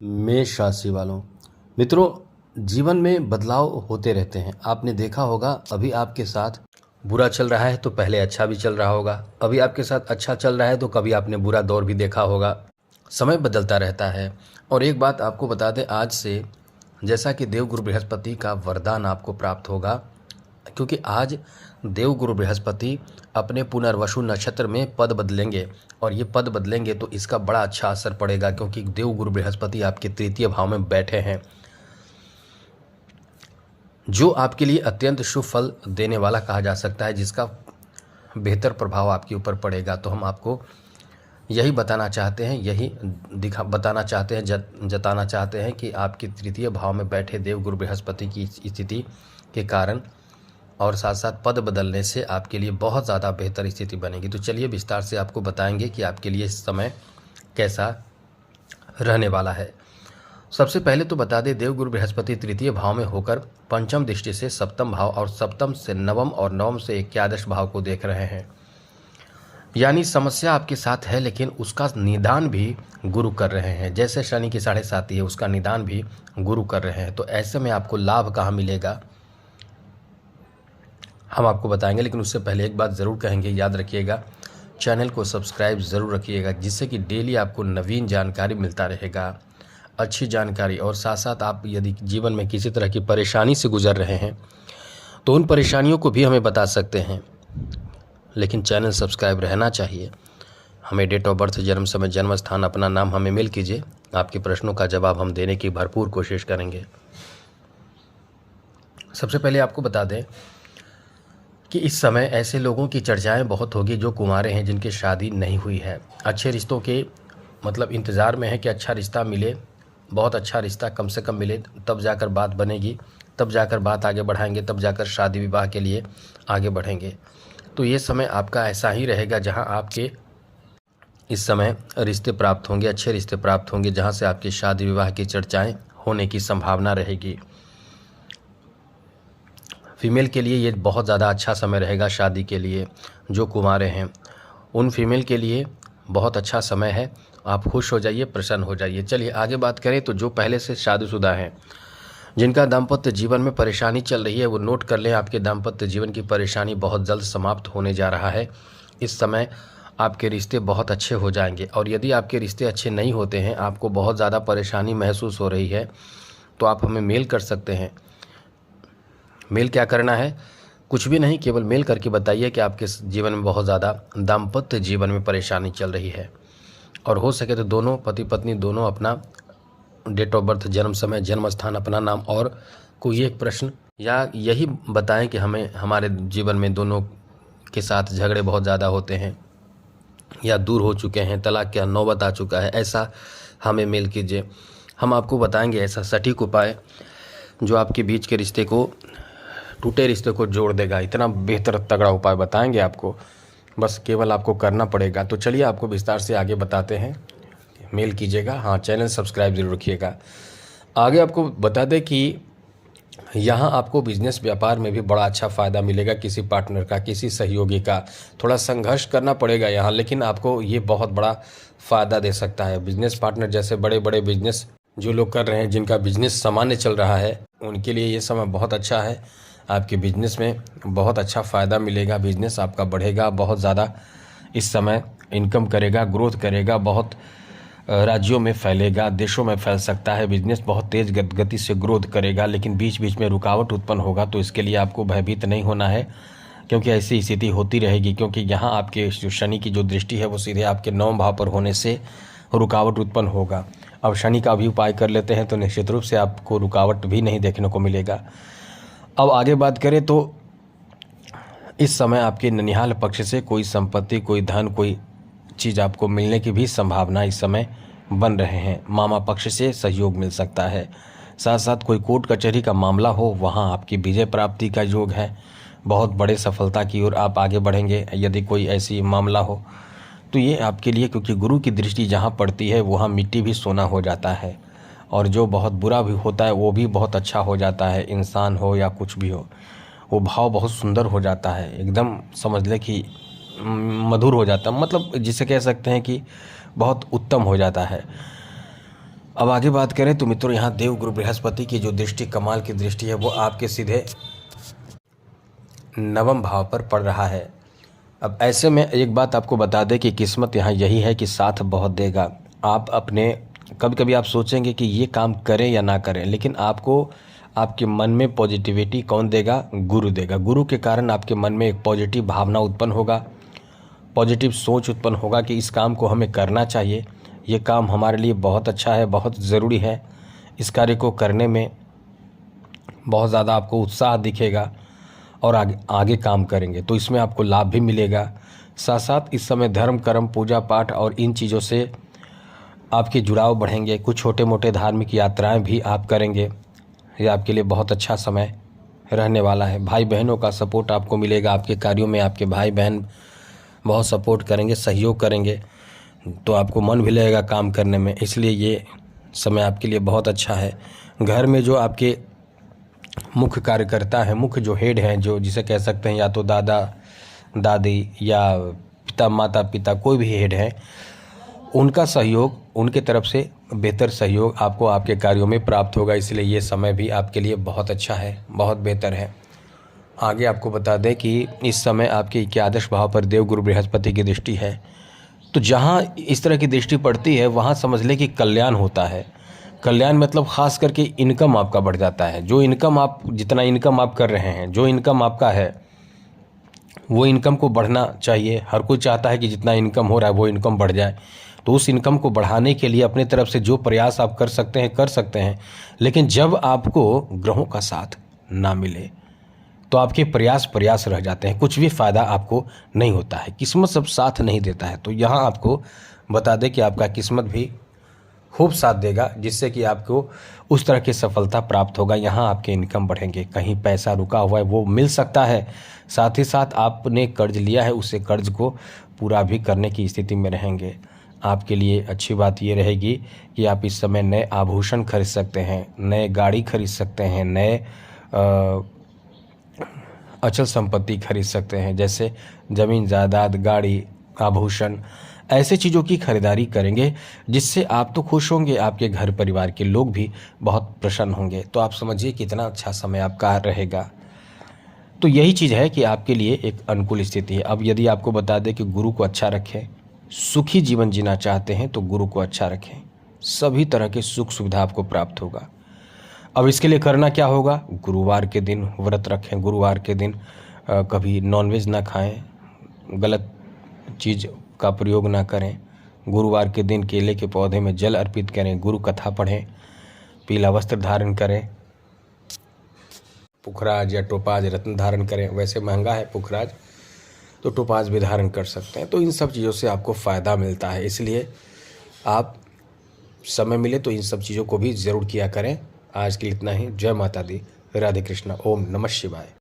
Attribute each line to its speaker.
Speaker 1: मेष राशि वालों, मित्रों, जीवन में बदलाव होते रहते हैं। आपने देखा होगा, अभी आपके साथ बुरा चल रहा है तो पहले अच्छा भी चल रहा होगा, अभी आपके साथ अच्छा चल रहा है तो कभी आपने बुरा दौर भी देखा होगा। समय बदलता रहता है। और एक बात आपको बता दें, आज से जैसा कि देवगुरु बृहस्पति का वरदान आपको प्राप्त होगा, क्योंकि आज देवगुरु बृहस्पति अपने पुनर्वसु नक्षत्र में पद बदलेंगे। और ये पद बदलेंगे तो इसका बड़ा अच्छा असर पड़ेगा, क्योंकि देवगुरु बृहस्पति आपके तृतीय भाव में बैठे हैं, जो आपके लिए अत्यंत शुभ फल देने वाला कहा जा सकता है, जिसका बेहतर प्रभाव आपके ऊपर पड़ेगा। तो हम आपको यही बताना चाहते हैं, बताना चाहते हैं, जताना चाहते हैं कि आपके तृतीय भाव में बैठे देवगुरु बृहस्पति की स्थिति के कारण और साथ साथ पद बदलने से आपके लिए बहुत ज़्यादा बेहतर स्थिति बनेगी। तो चलिए विस्तार से आपको बताएंगे कि आपके लिए इस समय कैसा रहने वाला है। सबसे पहले तो बता दें, देवगुरु बृहस्पति तृतीय भाव में होकर पंचम दृष्टि से सप्तम भाव और सप्तम से नवम और नवम से एकादश भाव को देख रहे हैं। यानी समस्या आपके साथ है, लेकिन उसका निदान भी गुरु कर रहे हैं। जैसे शनि की 7.5 है, उसका निदान भी गुरु कर रहे हैं। तो ऐसे में आपको लाभ कहाँ मिलेगा, हम आपको बताएंगे। लेकिन उससे पहले एक बात ज़रूर कहेंगे, याद रखिएगा, चैनल को सब्सक्राइब ज़रूर रखिएगा, जिससे कि डेली आपको नवीन जानकारी मिलता रहेगा, अच्छी जानकारी। और साथ साथ आप यदि जीवन में किसी तरह की परेशानी से गुजर रहे हैं तो उन परेशानियों को भी हमें बता सकते हैं, लेकिन चैनल सब्सक्राइब रहना चाहिए। हमें डेट ऑफ बर्थ, जन्म समय, जन्म स्थान, अपना नाम हमें मेल कीजिए। आपके प्रश्नों का जवाब हम देने की भरपूर कोशिश करेंगे। सबसे पहले आपको बता दें कि इस समय ऐसे लोगों की चर्चाएं बहुत होगी जो कुंवारे हैं, जिनकी शादी नहीं हुई है। अच्छे रिश्तों के मतलब इंतज़ार में है कि अच्छा रिश्ता मिले, बहुत अच्छा रिश्ता कम से कम मिले, तब जाकर बात बनेगी, तब जाकर बात आगे बढ़ाएंगे, तब जाकर शादी विवाह के लिए आगे बढ़ेंगे। तो ये समय आपका ऐसा ही रहेगा, जहां आपके इस समय रिश्ते प्राप्त होंगे, अच्छे रिश्ते प्राप्त होंगे, जहां से आपकी शादी विवाह की चर्चाएँ होने की संभावना रहेगी। फीमेल के लिए ये बहुत ज़्यादा अच्छा समय रहेगा शादी के लिए। जो कुंवारे हैं उन फीमेल के लिए बहुत अच्छा समय है। आप खुश हो जाइए, प्रसन्न हो जाइए। चलिए आगे बात करें तो जो पहले से शादीशुदा हैं, जिनका दाम्पत्य जीवन में परेशानी चल रही है, वो नोट कर लें, आपके दाम्पत्य जीवन की परेशानी बहुत जल्द समाप्त होने जा रहा है। इस समय आपके रिश्ते बहुत अच्छे हो जाएंगे। और यदि आपके रिश्ते अच्छे नहीं होते हैं, आपको बहुत ज़्यादा परेशानी महसूस हो रही है, तो आप हमें मेल कर सकते हैं। मेल क्या करना है, कुछ भी नहीं, केवल मेल करके बताइए कि आपके जीवन में बहुत ज़्यादा दाम्पत्य जीवन में परेशानी चल रही है। और हो सके तो दोनों पति पत्नी दोनों अपना डेट ऑफ बर्थ, जन्म समय, जन्म स्थान, अपना नाम और कोई एक प्रश्न, या यही बताएं कि हमें हमारे जीवन में दोनों के साथ झगड़े बहुत ज़्यादा होते हैं या दूर हो चुके हैं, तलाक का नौबत आ चुका है, ऐसा हमें मेल कीजिए। हम आपको बताएंगे ऐसा सटीक उपाय जो आपके बीच के रिश्ते को, टूटे रिश्ते को जोड़ देगा। इतना बेहतर तगड़ा उपाय बताएंगे आपको, बस केवल आपको करना पड़ेगा। तो चलिए आपको विस्तार से आगे बताते हैं। मेल कीजिएगा, हाँ, चैनल सब्सक्राइब जरूर रखिएगा। आगे आपको बता दें कि यहाँ आपको बिजनेस व्यापार में भी बड़ा अच्छा फ़ायदा मिलेगा। किसी पार्टनर का, किसी सहयोगी का थोड़ा संघर्ष करना पड़ेगा यहाँ, लेकिन आपको ये बहुत बड़ा फ़ायदा दे सकता है। बिजनेस पार्टनर जैसे बड़े बड़े बिजनेस जो लोग कर रहे हैं, जिनका बिजनेस सामान्य चल रहा है, उनके लिए ये समय बहुत अच्छा है। आपके बिजनेस में बहुत अच्छा फ़ायदा मिलेगा, बिजनेस आपका बढ़ेगा, बहुत ज़्यादा इस समय इनकम करेगा, ग्रोथ करेगा, बहुत राज्यों में फैलेगा, देशों में फैल सकता है। बिजनेस बहुत तेज़ गति से ग्रोथ करेगा, लेकिन बीच बीच में रुकावट उत्पन्न होगा। तो इसके लिए आपको भयभीत नहीं होना है, क्योंकि ऐसी स्थिति होती रहेगी। क्योंकि यहाँ आपके जो शनि की जो दृष्टि है वो सीधे आपके 9वें भाव पर होने से रुकावट उत्पन्न होगा। अब शनि का भी उपाय कर लेते हैं तो निश्चित रूप से आपको रुकावट भी नहीं देखने को मिलेगा। अब आगे बात करें तो इस समय आपके ननिहाल पक्ष से कोई संपत्ति, कोई धन, कोई चीज़ आपको मिलने की भी संभावना इस समय बन रहे हैं। मामा पक्ष से सहयोग मिल सकता है। साथ साथ कोई कोर्ट कचहरी का मामला हो, वहाँ आपकी विजय प्राप्ति का योग है। बहुत बड़े सफलता की ओर आप आगे बढ़ेंगे यदि कोई ऐसी मामला हो तो ये आपके लिए, क्योंकि गुरु की दृष्टि जहाँ पड़ती है वहाँ मिट्टी भी सोना हो जाता है, और जो बहुत बुरा भी होता है वो भी बहुत अच्छा हो जाता है। इंसान हो या कुछ भी हो, वो भाव बहुत सुंदर हो जाता है, एकदम समझ ले कि मधुर हो जाता है, मतलब जिसे कह सकते हैं कि बहुत उत्तम हो जाता है। अब आगे बात करें तो मित्रों यहाँ देव गुरु बृहस्पति की जो दृष्टि कमाल की दृष्टि है वो आपके सीधे नवम भाव पर पड़ रहा है। अब ऐसे में एक बात आपको बता दें कि किस्मत यहाँ यही है कि साथ बहुत देगा। आप अपने कभी कभी आप सोचेंगे कि ये काम करें या ना करें, लेकिन आपको आपके मन में पॉजिटिविटी कौन देगा? गुरु देगा। गुरु के कारण आपके मन में एक पॉजिटिव भावना उत्पन्न होगा, पॉजिटिव सोच उत्पन्न होगा कि इस काम को हमें करना चाहिए, ये काम हमारे लिए बहुत अच्छा है, बहुत ज़रूरी है, इस कार्य को करने में बहुत ज़्यादा आपको उत्साह दिखेगा और आगे काम करेंगे तो इसमें आपको लाभ भी मिलेगा। साथ साथ इस समय धर्म कर्म पूजा पाठ और इन चीज़ों से आपके जुड़ाव बढ़ेंगे। कुछ छोटे मोटे धार्मिक यात्राएं भी आप करेंगे। ये आपके लिए बहुत अच्छा समय रहने वाला है। भाई बहनों का सपोर्ट आपको मिलेगा। आपके कार्यों में आपके भाई बहन बहुत सपोर्ट करेंगे, सहयोग करेंगे, तो आपको मन भी लगेगा काम करने में, इसलिए ये समय आपके लिए बहुत अच्छा है। घर में जो आपके मुख्य कार्यकर्ता हैं, मुख्य जो हेड हैं, जो जिसे कह सकते हैं या तो दादा दादी या पिता माता पिता, कोई भी हेड हैं, उनका सहयोग, उनके तरफ से बेहतर सहयोग आपको आपके कार्यों में प्राप्त होगा। इसलिए ये समय भी आपके लिए बहुत अच्छा है, बहुत बेहतर है। आगे आपको बता दें कि इस समय आपके एकादश भाव पर देव गुरु बृहस्पति की दृष्टि है, तो जहाँ इस तरह की दृष्टि पड़ती है वहाँ समझ लें कि कल्याण होता है। कल्याण मतलब ख़ास करके इनकम आपका बढ़ जाता है। जो इनकम आप, जितना इनकम आप कर रहे हैं, जो इनकम आपका है वो इनकम को बढ़ना चाहिए। हर कोई चाहता है कि जितना इनकम हो रहा है वो इनकम बढ़ जाए, तो उस इनकम को बढ़ाने के लिए अपने तरफ से जो प्रयास आप कर सकते हैं। लेकिन जब आपको ग्रहों का साथ ना मिले तो आपके प्रयास रह जाते हैं, कुछ भी फ़ायदा आपको नहीं होता है, किस्मत सब साथ नहीं देता है। तो यहाँ आपको बता दें कि आपका किस्मत भी खूब साथ देगा, जिससे कि आपको उस तरह की सफलता प्राप्त होगा। यहाँ आपके इनकम बढ़ेंगे, कहीं पैसा रुका हुआ है वो मिल सकता है, साथ ही साथ आपने कर्ज लिया है उसे कर्ज को पूरा भी करने की स्थिति में रहेंगे। आपके लिए अच्छी बात ये रहेगी कि आप इस समय नए आभूषण खरीद सकते हैं, नए गाड़ी खरीद सकते हैं, नए अचल संपत्ति खरीद सकते हैं, जैसे ज़मीन जायदाद, गाड़ी, आभूषण, ऐसे चीज़ों की खरीदारी करेंगे जिससे आप तो खुश होंगे, आपके घर परिवार के लोग भी बहुत प्रसन्न होंगे। तो आप समझिए कितना अच्छा समय आपका रहेगा। तो यही चीज़ है कि आपके लिए एक अनुकूल स्थिति है। अब यदि आपको बता दें कि गुरु को अच्छा रखें, सुखी जीवन जीना चाहते हैं तो गुरु को अच्छा रखें, सभी तरह के सुख सुविधा आपको प्राप्त होगा। अब इसके लिए करना क्या होगा? गुरुवार के दिन व्रत रखें, गुरुवार के दिन कभी नॉनवेज ना खाएं, गलत चीज़ का प्रयोग ना करें, गुरुवार के दिन केले के पौधे में जल अर्पित करें, गुरु कथा पढ़ें, पीला वस्त्र धारण करें, पुखराज या टोपाज रत्न धारण करें। वैसे महंगा है पुखराज, तो टोपाज भी धारण कर सकते हैं। तो इन सब चीज़ों से आपको फ़ायदा मिलता है, इसलिए आप समय मिले तो इन सब चीज़ों को भी ज़रूर किया करें। आज के लिए इतना ही। जय माता दी, राधे कृष्णा, ओम नमः शिवाय।